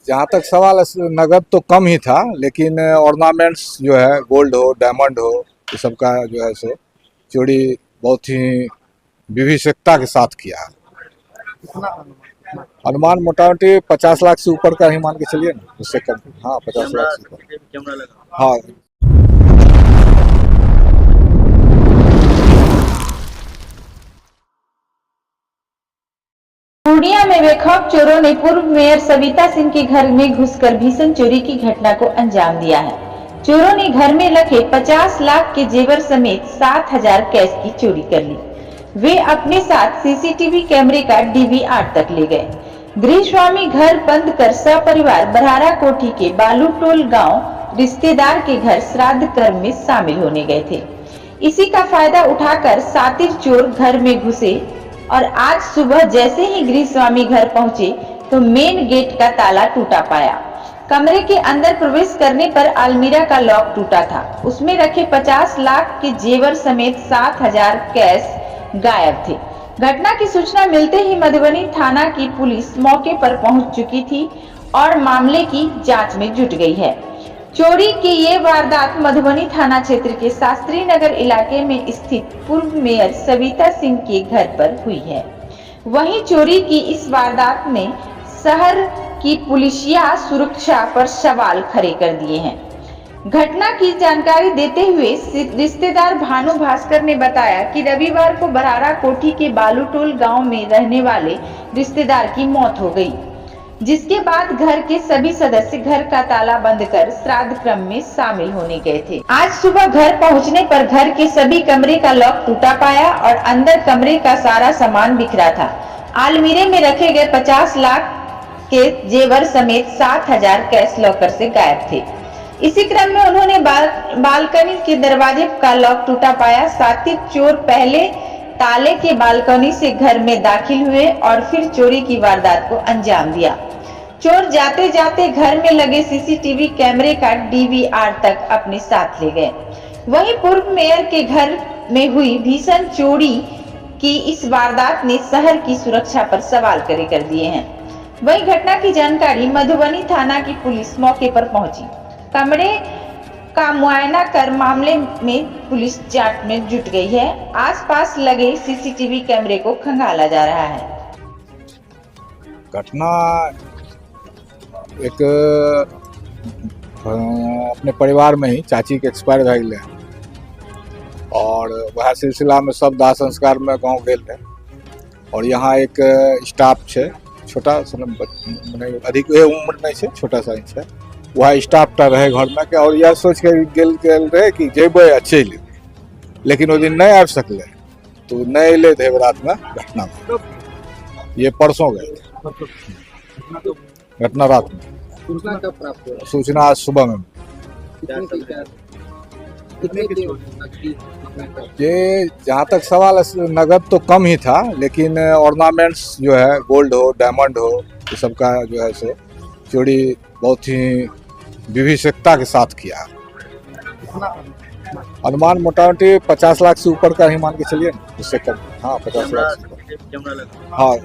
जहाँ तक सवाल है, नगद तो कम ही था, लेकिन ऑर्नामेंट्स जो है, गोल्ड हो, डायमंड हो, ये सब का जो है सो चोरी बहुत ही विभीषिकता के साथ किया है। अनुमान मोटा मोटी 50 लाख से ऊपर का ही मान के चलिए ना, उससे कम। हाँ, 50 लाख से ऊपर। हाँ। पूर्णिया में बेखौफ चोरों ने पूर्व मेयर सविता सिंह के घर में घुसकर भीषण चोरी की घटना को अंजाम दिया है। चोरों ने घर में रखे 50 लाख के जेवर समेत 7,000 कैश की चोरी कर ली। वे अपने साथ सीसीटीवी कैमरे का डीवीआर तक ले गए। गृहस्वामी घर बंद कर सपरिवार बरहारा कोठी के बालूटोल गांव रिश्तेदार के घर श्राद्ध कर्म में शामिल होने गए थे। इसी का फायदा उठाकर शातिर चोर घर में घुसे और आज सुबह जैसे ही गृहस्वामी घर पहुंचे तो मेन गेट का ताला टूटा पाया। कमरे के अंदर प्रवेश करने पर अलमीरा का लॉक टूटा था। उसमें रखे 50 लाख के जेवर समेत 7,000 कैश गायब थे। घटना की सूचना मिलते ही मधुबनी थाना की पुलिस मौके पर पहुंच चुकी थी और मामले की जांच में जुट गई है। चोरी की ये वारदात मधुबनी थाना क्षेत्र के शास्त्री नगर इलाके में स्थित पूर्व मेयर सविता सिंह के घर पर हुई है। वहीं चोरी की इस वारदात में शहर की पुलिसिया सुरक्षा पर सवाल खड़े कर दिए हैं। घटना की जानकारी देते हुए रिश्तेदार भानु भास्कर ने बताया कि रविवार को बरहारा कोठी के बालूटोल गांव में रहने वाले रिश्तेदार की मौत हो गई, जिसके बाद घर के सभी सदस्य घर का ताला बंद कर श्राद्ध क्रम में शामिल होने गए थे। आज सुबह घर पहुंचने पर घर के सभी कमरे का लॉक टूटा पाया और अंदर कमरे का सारा सामान बिखरा था। अलमीरे में रखे गए 50 लाख के जेवर समेत 7,000 कैश लॉकर से गायब थे। इसी क्रम में उन्होंने बालकनी के दरवाजे का लॉक टूटा पाया। साथ ही चोर पहले ताले के बालकनी से घर में दाखिल हुए और फिर चोरी की वारदात को अंजाम दिया। चोर जाते जाते घर में लगे सीसीटीवी कैमरे का डीवीआर तक अपने साथ ले गए। वहीं पूर्व मेयर के घर में हुई भीषण चोरी की इस वारदात ने शहर की सुरक्षा पर सवाल खड़े कर दिए हैं। वहीं घटना की जानकारी मधुबनी थाना की पुलिस मौके पर पहुंची। कमरे का मुआयना कर मामले में पुलिस जांच में जुट गई है। आसपास लगे सीसीटीवी कैमरे को खंगाला जा रहा है। घटना एक अपने परिवार में ही चाची के एक्सपायर भए गेलै और वह सिलसिला में सब दाह संस्कार में गाँव गेल रहे और यहाँ एक स्टाफ है, छोटा सा मने अधिक उम्र नहीं है, छोटा सा है, वह स्टाफ टा रहे घर में के और यह सोच के गेल रहे कि जेबे अच्छे ले, लेकिन वो दिन नहीं आ सकले तो नहीं ले थे रात में। घटना में ये परसों गए थे, घटना रात में। सूचना कब प्राप्त हुआ? सूचना आज सुबह में। ये जहाँ तक सवाल है, नगद तो कम ही था, लेकिन ऑर्नामेंट्स जो है, गोल्ड हो, डायमंड हो, ये सब का जो है सो चोरी बहुत ही विभीषिकता के साथ किया। अनुमान मोटा मोटी 50 लाख से ऊपर का ही मान के चलिए ना, उससे कम। हाँ, 50 लाख से ऊपर। हाँ।